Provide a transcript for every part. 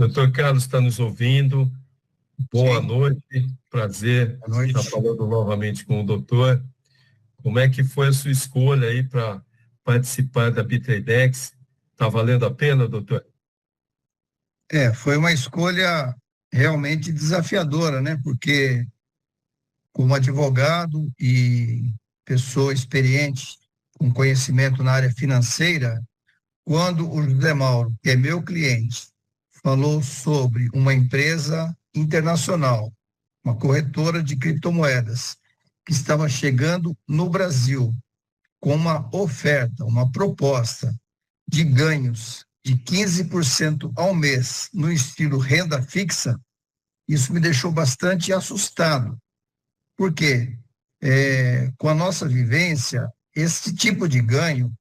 Doutor Carlos está nos ouvindo. Boa Sim. noite, prazer Boa noite. estar falando novamente com o doutor. Como é que foi a sua escolha aí para participar da Bitradex? Está valendo a pena, doutor? Foi uma escolha realmente desafiadora, né? Porque como advogado e pessoa experiente com conhecimento na área financeira, quando o José Mauro, que é meu cliente, falou sobre uma empresa internacional, uma corretora de criptomoedas, que estava chegando no Brasil com uma oferta, uma proposta de ganhos de 15% ao mês no estilo renda fixa, isso me deixou bastante assustado. Por quê? Com a nossa vivência, esse tipo de ganho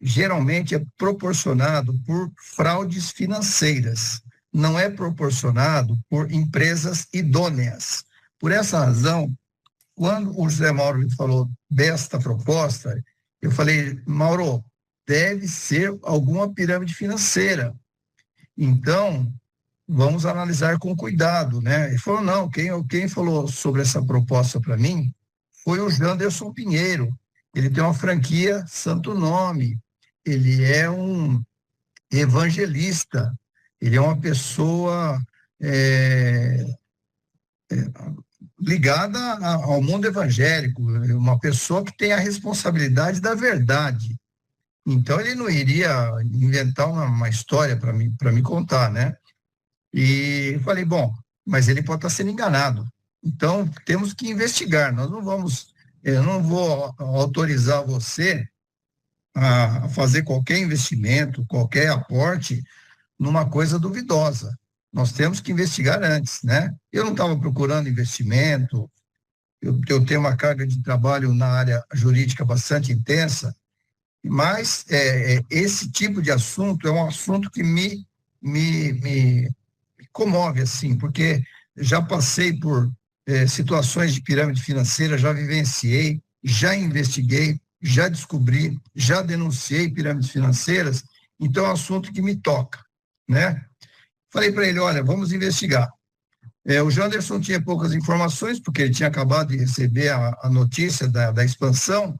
geralmente é proporcionado por fraudes financeiras, não é proporcionado por empresas idôneas. Por essa razão, quando o José Mauro me falou desta proposta, eu falei, Mauro, deve ser alguma pirâmide financeira. Então, vamos analisar com cuidado, né? Ele falou, não, quem falou sobre essa proposta para mim foi o Janderson Pinheiro. Ele tem uma franquia Santo Nome, ele é um evangelista, ele é uma pessoa ligada ao mundo evangélico, uma pessoa que tem a responsabilidade da verdade. Então, ele não iria inventar uma história para me contar, né? E eu falei, bom, mas ele pode estar sendo enganado. Então, temos que investigar. Eu não vou autorizar você a fazer qualquer investimento, qualquer aporte numa coisa duvidosa. Nós temos que investigar antes, né? Eu não estava procurando investimento, eu tenho uma carga de trabalho na área jurídica bastante intensa, mas esse tipo de assunto é um assunto que me comove, assim, porque já passei por situações de pirâmide financeira, já vivenciei, já investiguei, já descobri, já denunciei pirâmides financeiras, então é um assunto que me toca, né? Falei para ele, olha, vamos investigar. O Janderson tinha poucas informações, porque ele tinha acabado de receber a notícia da expansão,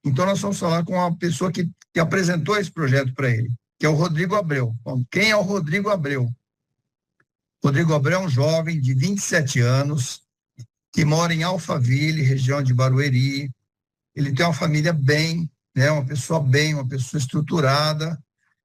então nós vamos falar com a pessoa que apresentou esse projeto para ele, que é o Rodrigo Abreu. Bom, quem é o Rodrigo Abreu? Rodrigo Abreu é um jovem de 27 anos, que mora em Alphaville, região de Barueri. Ele tem uma família bem, né, uma pessoa estruturada,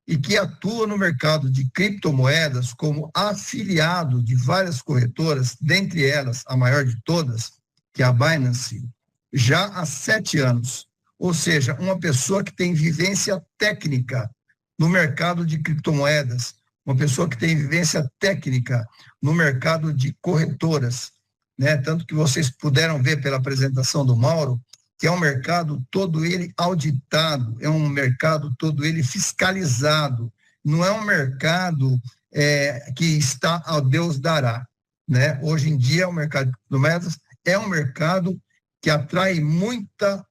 e que atua no mercado de criptomoedas como afiliado de várias corretoras, dentre elas, a maior de todas, que é a Binance, já há 7 anos. Ou seja, uma pessoa que tem vivência técnica no mercado de criptomoedas, uma pessoa que tem vivência técnica no mercado de corretoras, né? Tanto que vocês puderam ver pela apresentação do Mauro, que é um mercado todo ele auditado, é um mercado todo ele fiscalizado, não é um mercado que está ao Deus dará, né? Hoje em dia o mercado de criptomoedas é um mercado que atrai muita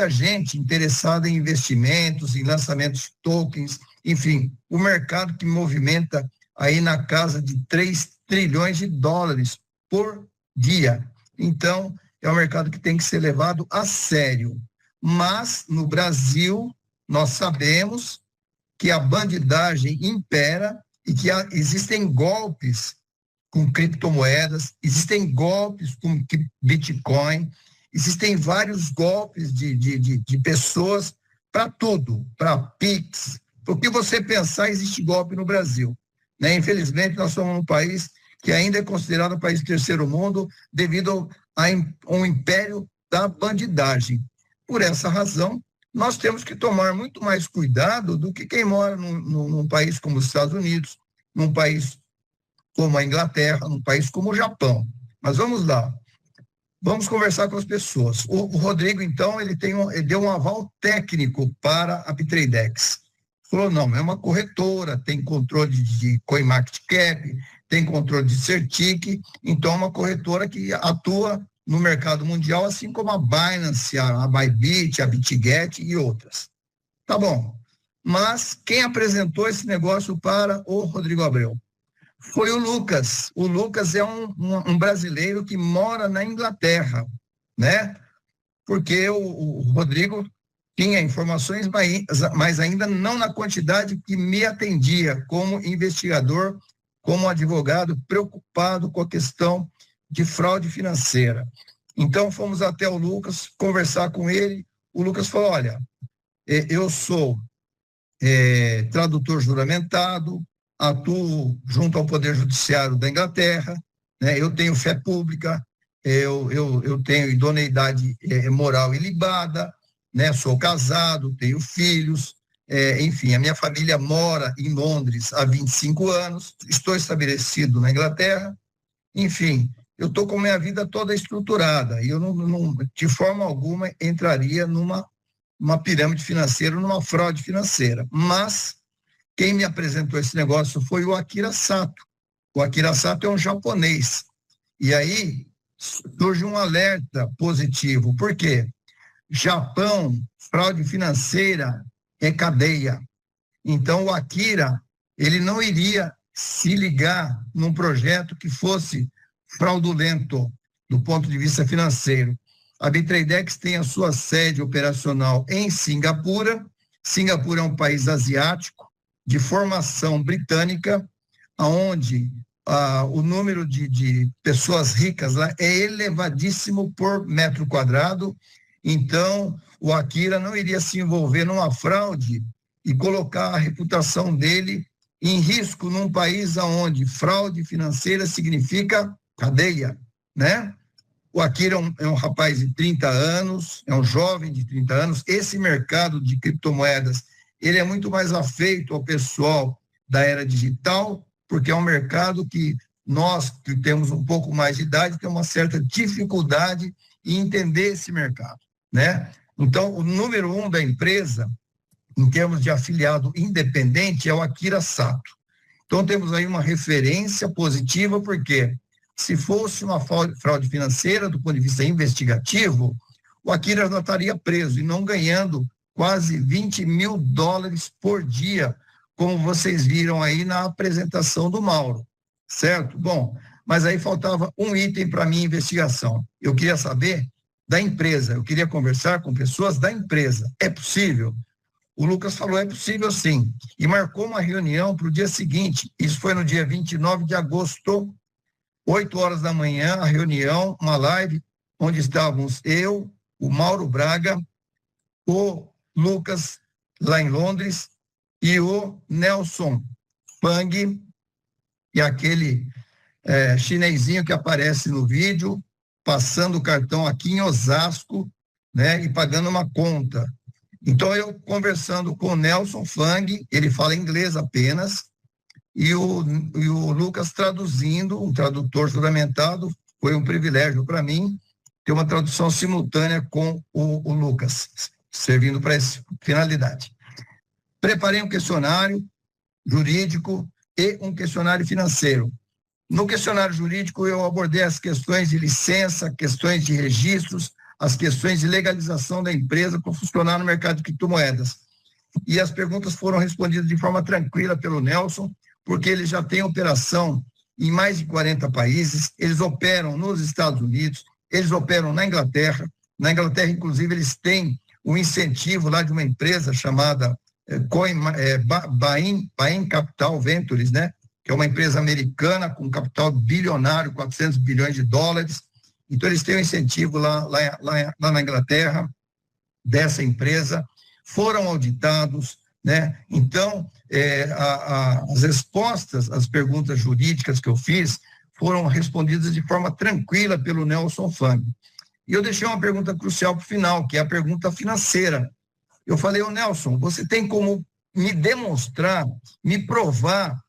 gente interessada em investimentos, em lançamentos de tokens, enfim, o mercado que movimenta aí na casa de 3 trilhões de dólares por dia. Então, é um mercado que tem que ser levado a sério. Mas, no Brasil, nós sabemos que a bandidagem impera e que existem golpes com criptomoedas, existem golpes com Bitcoin, existem vários golpes de pessoas para tudo, para Pix. O que você pensar, existe golpe no Brasil, né? Infelizmente, nós somos um país que ainda é considerado um país de terceiro mundo devido ao império da bandidagem. Por essa razão, nós temos que tomar muito mais cuidado do que quem mora num país como os Estados Unidos, num país como a Inglaterra, num país como o Japão. Mas vamos lá, vamos conversar com as pessoas. O Rodrigo, então, ele deu um aval técnico para a Bitradex. Falou, não, é uma corretora, tem controle de CoinMarketCap, tem controle de Certic, então é uma corretora que atua no mercado mundial, assim como a Binance, a Bybit, a BitGet e outras. Tá bom. Mas quem apresentou esse negócio para o Rodrigo Abreu foi o Lucas. O Lucas é um brasileiro que mora na Inglaterra, né? Porque o Rodrigo tinha informações, mas ainda não na quantidade que me atendia como investigador, como advogado preocupado com a questão de fraude financeira. Então, fomos até o Lucas conversar com ele. O Lucas falou, olha, eu sou tradutor juramentado, atuo junto ao Poder Judiciário da Inglaterra, né? Eu tenho fé pública, eu tenho idoneidade moral ilibada, né? Sou casado, tenho filhos, enfim, a minha família mora em Londres há 25 anos, estou estabelecido na Inglaterra, enfim, eu estou com a minha vida toda estruturada e eu não, de forma alguma, entraria numa pirâmide financeira, numa fraude financeira. Mas quem me apresentou esse negócio foi o Akira Sato. O Akira Sato é um japonês. E aí surge um alerta positivo. Por quê? Japão, fraude financeira é cadeia. Então o Akira, ele não iria se ligar num projeto que fosse fraudulento do ponto de vista financeiro. A Bitradex tem a sua sede operacional em Singapura. Singapura é um país asiático de formação britânica, onde o número de pessoas ricas lá é elevadíssimo por metro quadrado. Então, o Akira não iria se envolver numa fraude e colocar a reputação dele em risco num país onde fraude financeira significa cadeia, né? O Akira é um rapaz de 30 anos, é um jovem de 30 anos. Esse mercado de criptomoedas, ele é muito mais afeito ao pessoal da era digital, porque é um mercado que nós, que temos um pouco mais de idade, temos uma certa dificuldade em entender esse mercado, né? Então, o número 1 da empresa, em termos de afiliado independente, é o Akira Sato. Então, temos aí uma referência positiva, porque se fosse uma fraude financeira do ponto de vista investigativo, o Akira já estaria preso e não ganhando quase 20 mil dólares por dia, como vocês viram aí na apresentação do Mauro, certo? Bom, mas aí faltava um item para a minha investigação. Eu queria saber da empresa, eu queria conversar com pessoas da empresa. É possível? O Lucas falou, é possível sim. E marcou uma reunião para o dia seguinte, isso foi no dia 29 de agosto, 8 horas da manhã, a reunião, uma live, onde estávamos eu, o Mauro Braga, o Lucas, lá em Londres, e o Nelson Fang, e aquele chinesinho que aparece no vídeo, passando o cartão aqui em Osasco, né, e pagando uma conta. Então, eu conversando com o Nelson Fang, ele fala inglês apenas, e o Lucas traduzindo, um tradutor juramentado, foi um privilégio para mim ter uma tradução simultânea com o Lucas, servindo para essa finalidade. Preparei um questionário jurídico e um questionário financeiro. No questionário jurídico, eu abordei as questões de licença, questões de registros, as questões de legalização da empresa para funcionar no mercado de criptomoedas. E as perguntas foram respondidas de forma tranquila pelo Nelson, porque ele já tem operação em mais de 40 países, eles operam nos Estados Unidos, eles operam na Inglaterra. Na Inglaterra, inclusive, eles têm um incentivo lá de uma empresa chamada Bain Capital Ventures, né? Que é uma empresa americana com capital bilionário, 400 bilhões de dólares. Então, eles têm um incentivo lá na Inglaterra dessa empresa, foram auditados, né? Então, as respostas às perguntas jurídicas que eu fiz foram respondidas de forma tranquila pelo Nelson Fang. E eu deixei uma pergunta crucial para o final, que é a pergunta financeira. Eu falei, Nelson, você tem como me demonstrar, me provar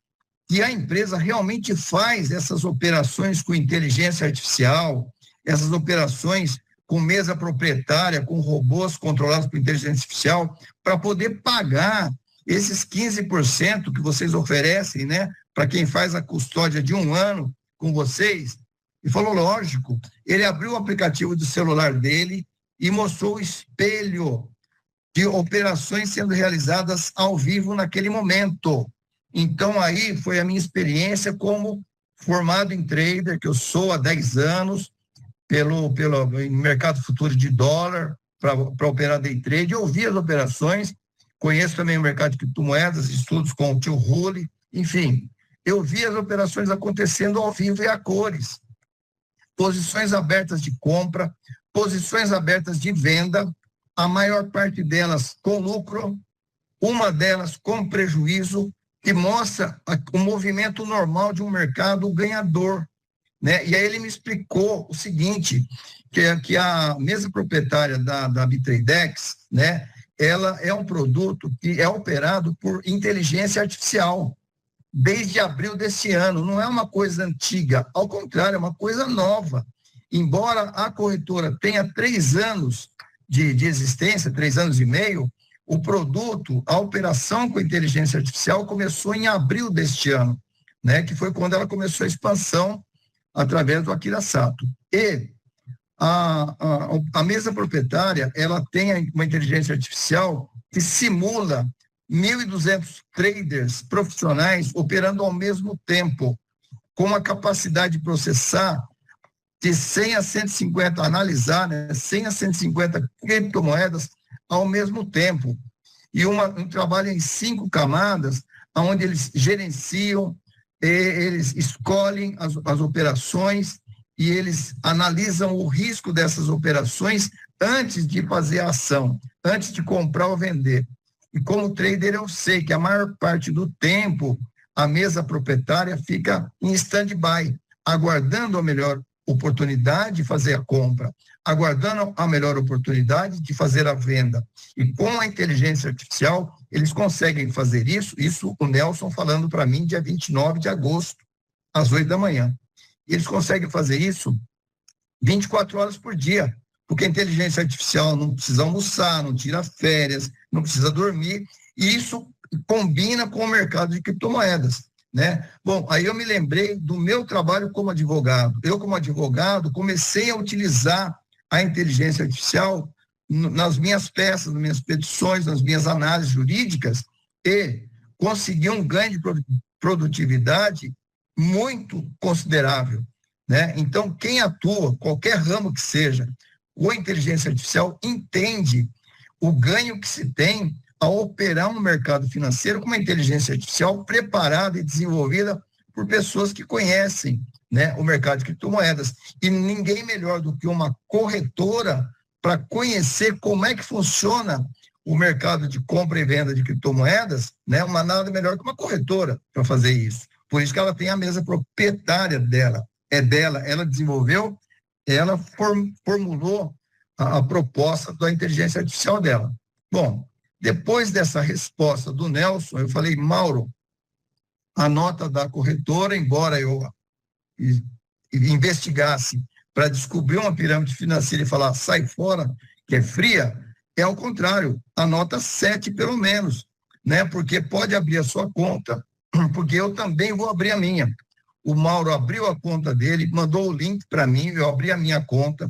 que a empresa realmente faz essas operações com inteligência artificial, essas operações com mesa proprietária, com robôs controlados por inteligência artificial, para poder pagar esses 15% que vocês oferecem, né, para quem faz a custódia de 1 ano com vocês? E falou, lógico. Ele abriu o aplicativo do celular dele e mostrou o espelho de operações sendo realizadas ao vivo naquele momento. Então, aí foi a minha experiência como formado em trader, que eu sou há 10 anos, pelo mercado futuro de dólar, para operar day trade. Eu vi as operações, conheço também o mercado de criptomoedas, estudos com o tio Rulli, enfim, eu vi as operações acontecendo ao vivo e a cores. Posições abertas de compra, posições abertas de venda, a maior parte delas com lucro, uma delas com prejuízo, que mostra o movimento normal de um mercado ganhador, né? E aí ele me explicou o seguinte, que a mesa proprietária da Bitradex, né, ela é um produto que é operado por inteligência artificial, desde abril desse ano, não é uma coisa antiga, ao contrário, é uma coisa nova. Embora a corretora tenha 3 anos de existência, 3 anos e meio, o produto, a operação com inteligência artificial começou em abril deste ano, né, que foi quando ela começou a expansão através do Akira Sato. E a mesa proprietária, ela tem uma inteligência artificial que simula 1.200 traders profissionais operando ao mesmo tempo, com a capacidade de processar de 100 a 150, analisar, né, 100 a 150 criptomoedas ao mesmo tempo. E um trabalho em 5 camadas, onde eles gerenciam, eles escolhem as operações e eles analisam o risco dessas operações antes de fazer a ação, antes de comprar ou vender. E como trader eu sei que a maior parte do tempo a mesa proprietária fica em stand-by, aguardando a melhor oportunidade de fazer a compra, aguardando a melhor oportunidade de fazer a venda. E com a inteligência artificial, eles conseguem fazer isso o Nelson falando para mim dia 29 de agosto, às 8 da manhã. E eles conseguem fazer isso 24 horas por dia, porque a inteligência artificial não precisa almoçar, não tira férias, não precisa dormir, e isso combina com o mercado de criptomoedas, né? Bom, aí eu me lembrei do meu trabalho como advogado. Eu, como advogado, comecei a utilizar a inteligência artificial nas minhas peças, nas minhas petições, nas minhas análises jurídicas, e consegui um ganho de produtividade muito considerável, né? Então, quem atua, qualquer ramo que seja, com a inteligência artificial, entende o ganho que se tem ao operar um mercado financeiro com uma inteligência artificial preparada e desenvolvida por pessoas que conhecem, né, o mercado de criptomoedas. E ninguém melhor do que uma corretora para conhecer como é que funciona o mercado de compra e venda de criptomoedas, né? Nada melhor que uma corretora para fazer isso. Por isso que ela tem a mesa proprietária dela, é dela, ela desenvolveu, ela formulou a proposta da inteligência artificial dela. Bom, depois dessa resposta do Nelson, eu falei, Mauro, a nota da corretora, embora eu investigasse para descobrir uma pirâmide financeira e falar, sai fora, que é fria, é ao contrário, a nota 7 pelo menos, né? Porque pode abrir a sua conta, porque eu também vou abrir a minha. O Mauro abriu a conta dele, mandou o link para mim, eu abri a minha conta,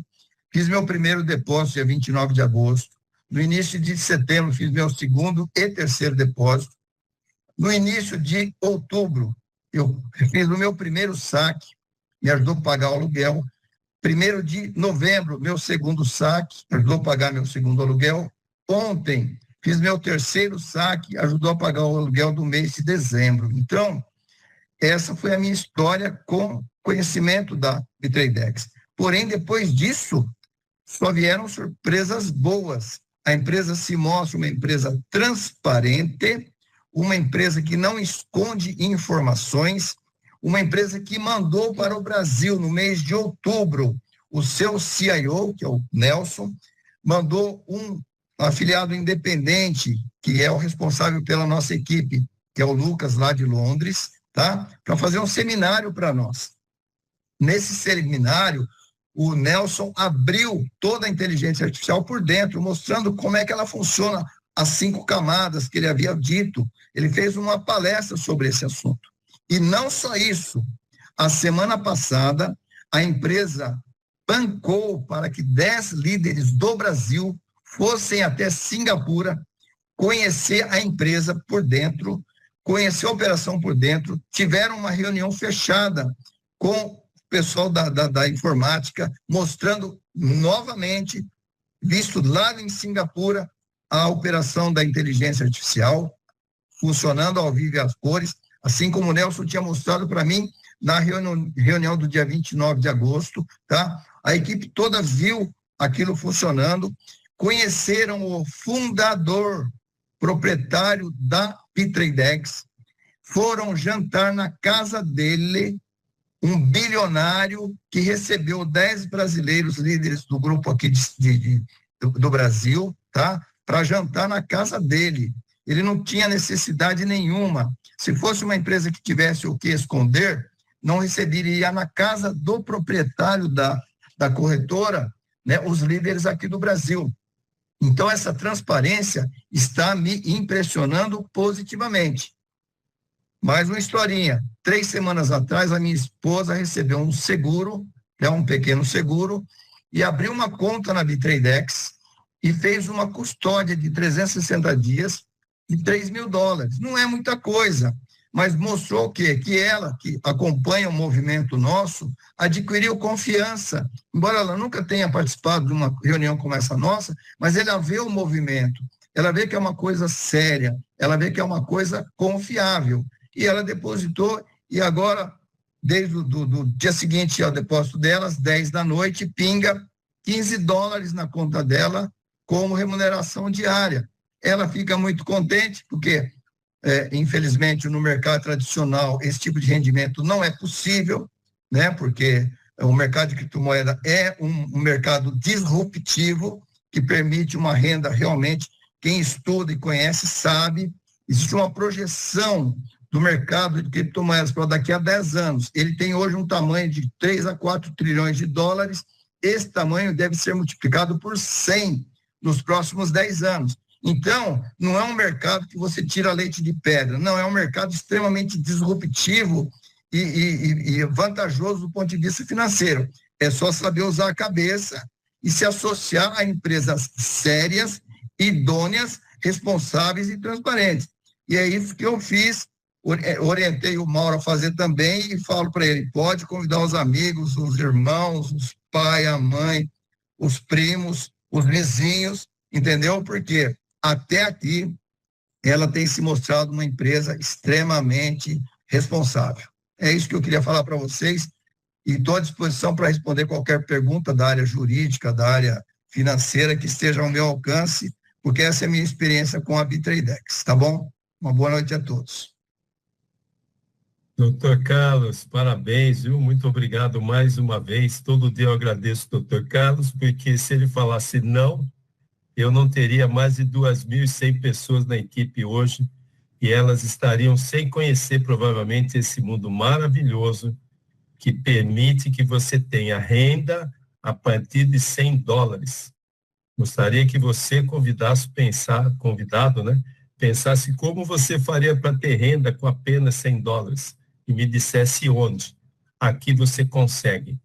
fiz meu primeiro depósito dia 29 de agosto, no início de setembro fiz meu segundo e terceiro depósito, no início de outubro eu fiz o meu primeiro saque, me ajudou a pagar o aluguel, 1º de novembro meu segundo saque, ajudou a pagar meu segundo aluguel, ontem fiz meu terceiro saque, ajudou a pagar o aluguel do mês de dezembro. Então, essa foi a minha história com conhecimento da Bitradex. Porém, depois disso, só vieram surpresas boas. A empresa se mostra uma empresa transparente, uma empresa que não esconde informações, uma empresa que mandou para o Brasil, no mês de outubro, o seu CIO, que é o Nelson, mandou um afiliado independente, que é o responsável pela nossa equipe, que é o Lucas, lá de Londres, tá? Para fazer um seminário para nós. Nesse seminário, o Nelson abriu toda a inteligência artificial por dentro, mostrando como é que ela funciona, as 5 camadas que ele havia dito. Ele fez uma palestra sobre esse assunto. E não só isso, a semana passada, a empresa bancou para que 10 líderes do Brasil fossem até Singapura, conhecer a empresa por dentro, conhecer a operação por dentro, tiveram uma reunião fechada com o pessoal da informática, mostrando novamente, visto lá em Singapura, a operação da inteligência artificial, funcionando ao vivo e às cores, assim como o Nelson tinha mostrado para mim na reunião do dia 29 de agosto, tá? A equipe toda viu aquilo funcionando, conheceram o fundador, proprietário da Bitradex, foram jantar na casa dele, um bilionário que recebeu 10 brasileiros líderes do grupo aqui do Brasil, tá? Para jantar na casa dele. Ele não tinha necessidade nenhuma. Se fosse uma empresa que tivesse o que esconder, não receberia na casa do proprietário da corretora, né, os líderes aqui do Brasil. Então, essa transparência está me impressionando positivamente. Mais uma historinha. 3 semanas atrás, a minha esposa recebeu um seguro, um pequeno seguro, e abriu uma conta na Bitradex e fez uma custódia de 360 dias de $3.000. Não é muita coisa, mas mostrou o quê? Que ela, que acompanha o movimento nosso, adquiriu confiança. Embora ela nunca tenha participado de uma reunião como essa nossa, mas ela vê o movimento, ela vê que é uma coisa séria, ela vê que é uma coisa confiável. E ela depositou, e agora, desde o dia seguinte ao depósito dela, às 10 da noite, pinga $15 na conta dela como remuneração diária. Ela fica muito contente, porque, infelizmente, no mercado tradicional, esse tipo de rendimento não é possível, né? Porque o mercado de criptomoeda é um mercado disruptivo, que permite uma renda realmente, quem estuda e conhece sabe, existe uma projeção do mercado de criptomoedas para daqui a 10 anos. Ele tem hoje um tamanho de 3 a 4 trilhões de dólares, esse tamanho deve ser multiplicado por 100 nos próximos 10 anos. Então, não é um mercado que você tira leite de pedra, não, é um mercado extremamente disruptivo e vantajoso do ponto de vista financeiro. É só saber usar a cabeça e se associar a empresas sérias, idôneas, responsáveis e transparentes. E é isso que eu fiz, orientei o Mauro a fazer também e falo para ele, pode convidar os amigos, os irmãos, os pai, a mãe, os primos, os vizinhos, entendeu? Porque até aqui ela tem se mostrado uma empresa extremamente responsável. É isso que eu queria falar para vocês e estou à disposição para responder qualquer pergunta da área jurídica, da área financeira que esteja ao meu alcance, porque essa é a minha experiência com a Bitradex, tá bom? Uma boa noite a todos. Doutor Carlos, parabéns, viu? Muito obrigado mais uma vez. Todo dia eu agradeço o doutor Carlos, porque se ele falasse não, eu não teria mais de 2.100 pessoas na equipe hoje e elas estariam sem conhecer provavelmente esse mundo maravilhoso que permite que você tenha renda a partir de $100. Gostaria que você convidado, né? Pensasse como você faria para ter renda com apenas $100 e me dissesse onde. Aqui você consegue.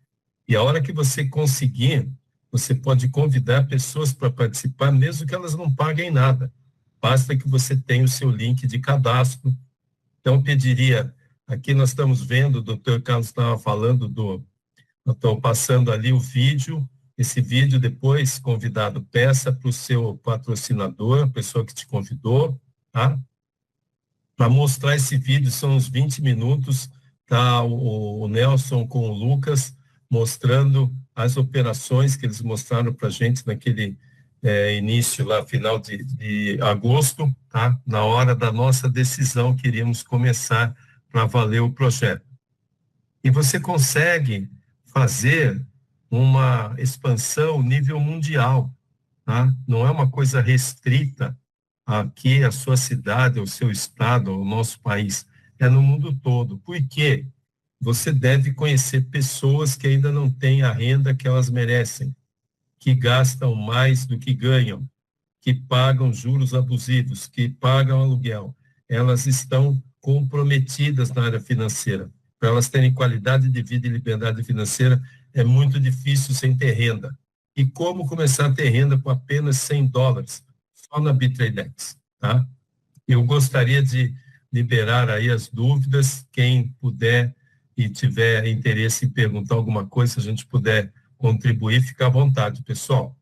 E a hora que você conseguir, você pode convidar pessoas para participar, mesmo que elas não paguem nada. Basta que você tenha o seu link de cadastro. Então, pediria, aqui nós estamos vendo, o doutor Carlos estava falando estou passando ali o vídeo, esse vídeo depois, convidado, peça para o seu patrocinador, a pessoa que te convidou, tá? Para mostrar esse vídeo, são uns 20 minutos, tá? O Nelson com o Lucas mostrando as operações que eles mostraram para a gente naquele início lá, final de agosto, tá? Na hora da nossa decisão, queríamos começar para valer o projeto. E você consegue fazer uma expansão nível mundial, tá? Não é uma coisa restrita aqui a sua cidade, o seu estado, o nosso país, é no mundo todo. Por quê? Você deve conhecer pessoas que ainda não têm a renda que elas merecem, que gastam mais do que ganham, que pagam juros abusivos, que pagam aluguel. Elas estão comprometidas na área financeira. Para elas terem qualidade de vida e liberdade financeira, é muito difícil sem ter renda. e como começar a ter renda com apenas $100, só na Bitradex, tá? Eu gostaria de liberar aí as dúvidas, quem puder e tiver interesse em perguntar alguma coisa, se a gente puder contribuir, fica à vontade, pessoal.